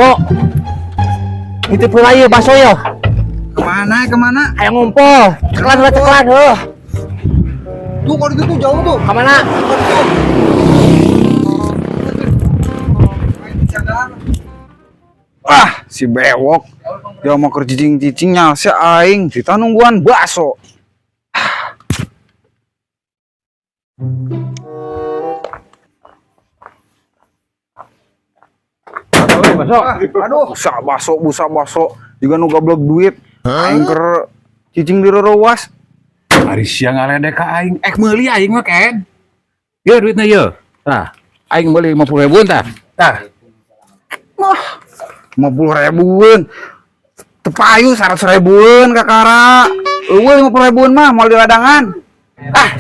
Pok, nitip heula ieu baso ya. Kemana? Ayo ngumpul. Ceklan heuh. Tuh kalau gitu jauh tuh. Ka mana? Ah, si bewok. Dia mau kerja cicing-cicingnya si aing kita nungguan bakso. Baso. Aduh, busa baso juga nu goblok duit. Aing keur cicing di rorowas. Hari siang ngaledek ka aing. Meuli aing mah Ken. Ye duitna ye. Tah, aing meuli 50.000 tah. Tah. Wah, 50.000-an. Tepayu 100.000-an kakara. Eueuh 50.000-an mah moal di ladangan. Ah,